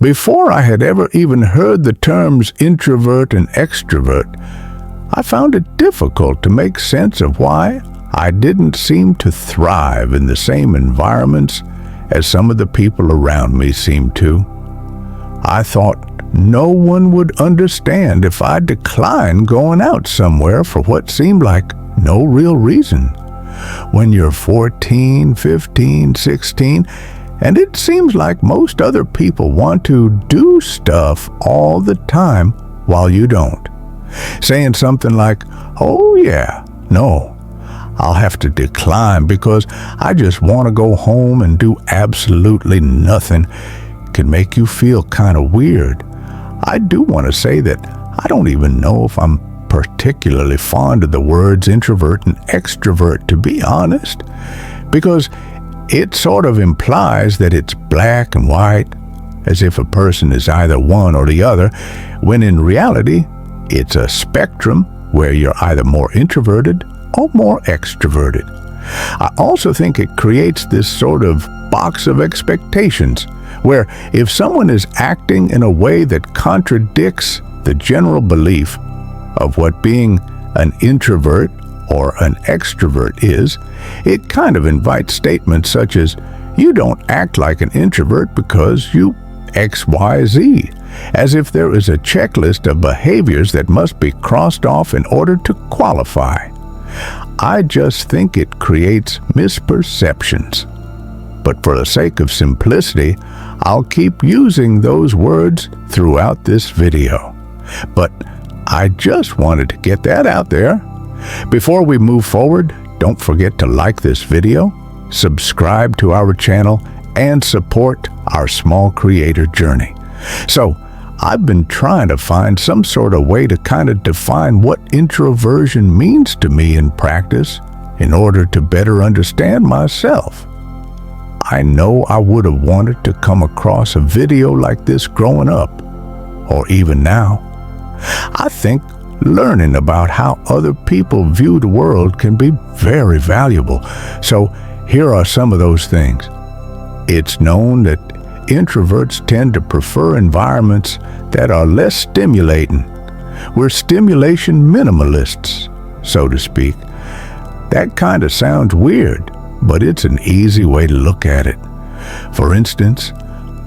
Before I had ever even heard the terms introvert and extrovert, I found it difficult to make sense of why I didn't seem to thrive in the same environments as some of the people around me seemed to. I thought no one would understand if I declined going out somewhere for what seemed like no real reason. When you're 14, 15, 16, and it seems like most other people want to do stuff all the time while you don't. Saying something like, "Oh yeah, no, I'll have to decline because I just want to go home and do absolutely nothing," can make you feel kind of weird. I do want to say that I don't even know if I'm particularly fond of the words introvert and extrovert, to be honest, because it sort of implies that it's black and white, as if a person is either one or the other, when in reality, it's a spectrum where you're either more introverted or more extroverted. I also think it creates this sort of box of expectations, where if someone is acting in a way that contradicts the general belief of what being an introvert or an extrovert is, it kind of invites statements such as, "You don't act like an introvert because you XYZ," as if there is a checklist of behaviors that must be crossed off in order to qualify. I just think it creates misperceptions. But for the sake of simplicity, I'll keep using those words throughout this video. But I just wanted to get that out there. Before we move forward, don't forget to like this video, subscribe to our channel, and support our small creator journey. So, I've been trying to find some sort of way to kind of define what introversion means to me in practice in order to better understand myself. I know I would have wanted to come across a video like this growing up, or even now. I think learning about how other people view the world can be very valuable. So here are some of those things. It's known that introverts tend to prefer environments that are less stimulating. We're stimulation minimalists, so to speak. That kind of sounds weird, but it's an easy way to look at it. For instance,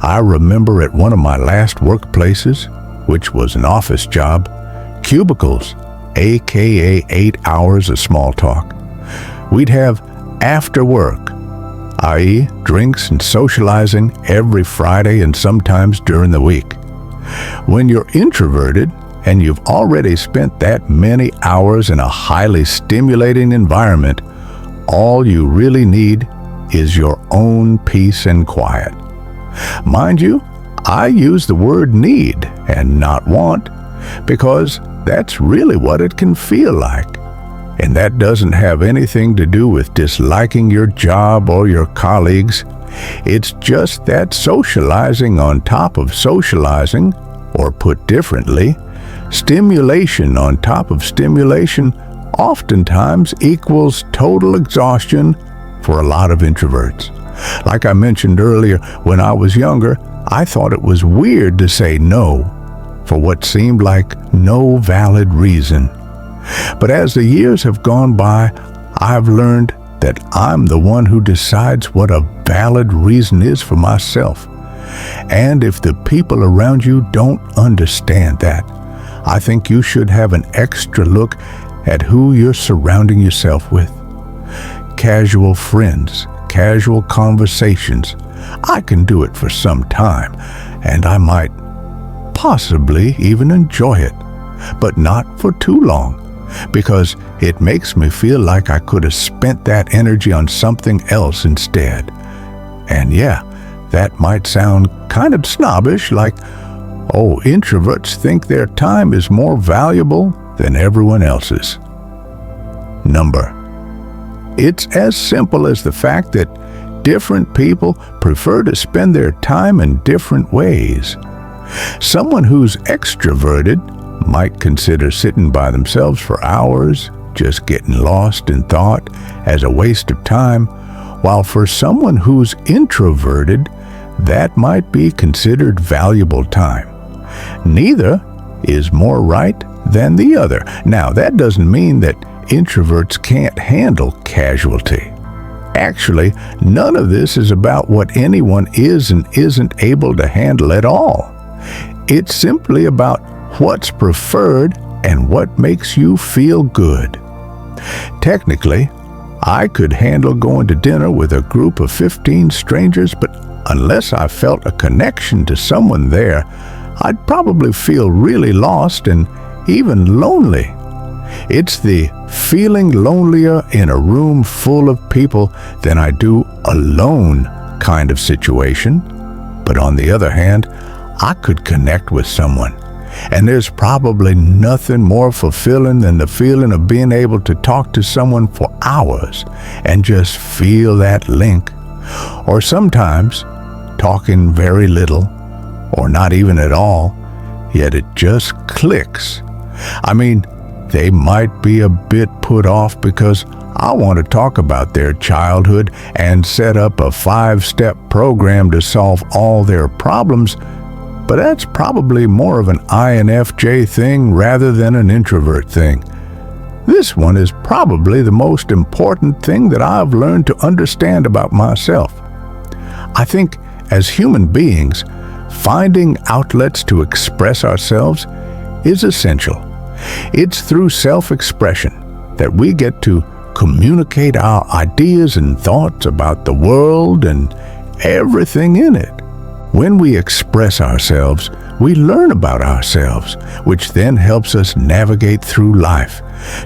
I remember at one of my last workplaces, which was an office job, cubicles, aka 8 hours of small talk. We'd have after work, i.e. drinks and socializing every Friday and sometimes during the week. When you're introverted and you've already spent that many hours in a highly stimulating environment, all you really need is your own peace and quiet. Mind you, I use the word need and not want because that's really what it can feel like. And that doesn't have anything to do with disliking your job or your colleagues. It's just that socializing on top of socializing, or put differently, stimulation on top of stimulation oftentimes equals total exhaustion for a lot of introverts. Like I mentioned earlier, when I was younger, I thought it was weird to say no for what seemed like no valid reason. But as the years have gone by, I've learned that I'm the one who decides what a valid reason is for myself. And if the people around you don't understand that, I think you should have an extra look at who you're surrounding yourself with. Casual friends, casual conversations. I can do it for some time, and I might possibly even enjoy it, but not for too long, because it makes me feel like I could have spent that energy on something else instead. And yeah, that might sound kind of snobbish, like, oh, introverts think their time is more valuable than everyone else's. It's as simple as the fact that different people prefer to spend their time in different ways. Someone who's extroverted might consider sitting by themselves for hours, just getting lost in thought, as a waste of time, while for someone who's introverted, that might be considered valuable time. Neither is more right than the other. Now, that doesn't mean that introverts can't handle casualty. Actually, none of this is about what anyone is and isn't able to handle at all. It's simply about what's preferred and what makes you feel good. Technically, I could handle going to dinner with a group of 15 strangers, but unless I felt a connection to someone there, I'd probably feel really lost and even lonely. It's the feeling lonelier in a room full of people than I do alone kind of situation. But on the other hand, I could connect with someone. And there's probably nothing more fulfilling than the feeling of being able to talk to someone for hours and just feel that link. Or sometimes talking very little or not even at all, yet it just clicks. I mean, they might be a bit put off because I want to talk about their childhood and set up a 5-step program to solve all their problems, but that's probably more of an INFJ thing rather than an introvert thing. This one is probably the most important thing that I've learned to understand about myself. I think as human beings, finding outlets to express ourselves is essential. It's through self-expression that we get to communicate our ideas and thoughts about the world and everything in it. When we express ourselves, we learn about ourselves, which then helps us navigate through life,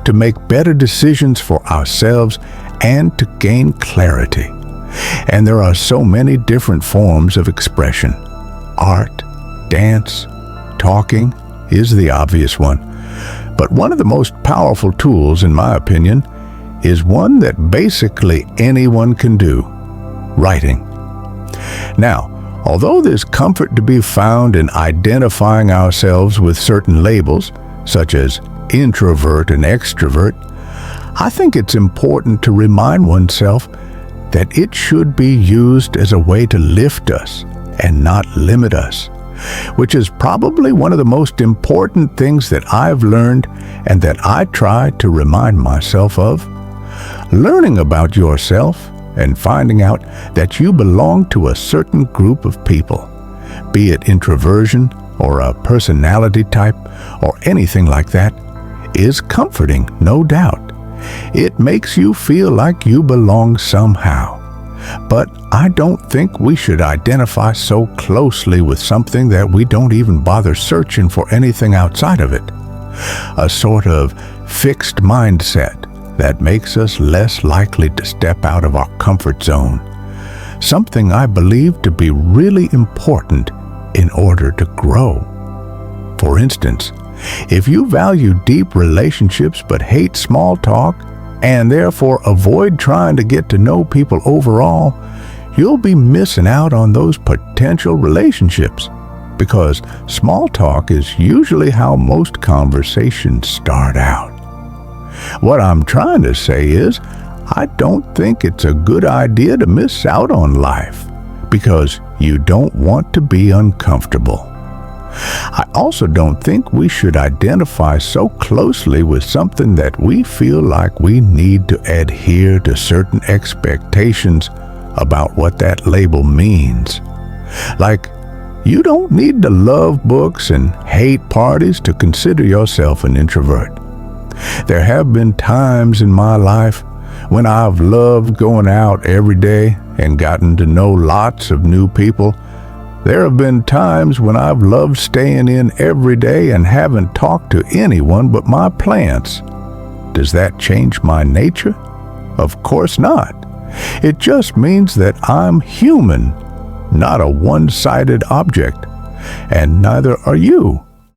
to make better decisions for ourselves and to gain clarity. And there are so many different forms of expression. Art, dance, talking is the obvious one. But one of the most powerful tools, in my opinion, is one that basically anyone can do: writing. Now, although there's comfort to be found in identifying ourselves with certain labels, such as introvert and extrovert, I think it's important to remind oneself that it should be used as a way to lift us and not limit us, which is probably one of the most important things that I've learned and that I try to remind myself of. Learning about yourself and finding out that you belong to a certain group of people, be it introversion or a personality type or anything like that, is comforting, no doubt. It makes you feel like you belong somehow. But I don't think we should identify so closely with something that we don't even bother searching for anything outside of it. A sort of fixed mindset that makes us less likely to step out of our comfort zone. Something I believe to be really important in order to grow. For instance, if you value deep relationships but hate small talk and therefore avoid trying to get to know people overall, you'll be missing out on those potential relationships, because small talk is usually how most conversations start out. What I'm trying to say is, I don't think it's a good idea to miss out on life because you don't want to be uncomfortable. I also don't think we should identify so closely with something that we feel like we need to adhere to certain expectations about what that label means. Like, you don't need to love books and hate parties to consider yourself an introvert. There have been times in my life when I've loved going out every day and gotten to know lots of new people. There have been times when I've loved staying in every day and haven't talked to anyone but my plants. Does that change my nature? Of course not. It just means that I'm human, not a one-sided object, and neither are you.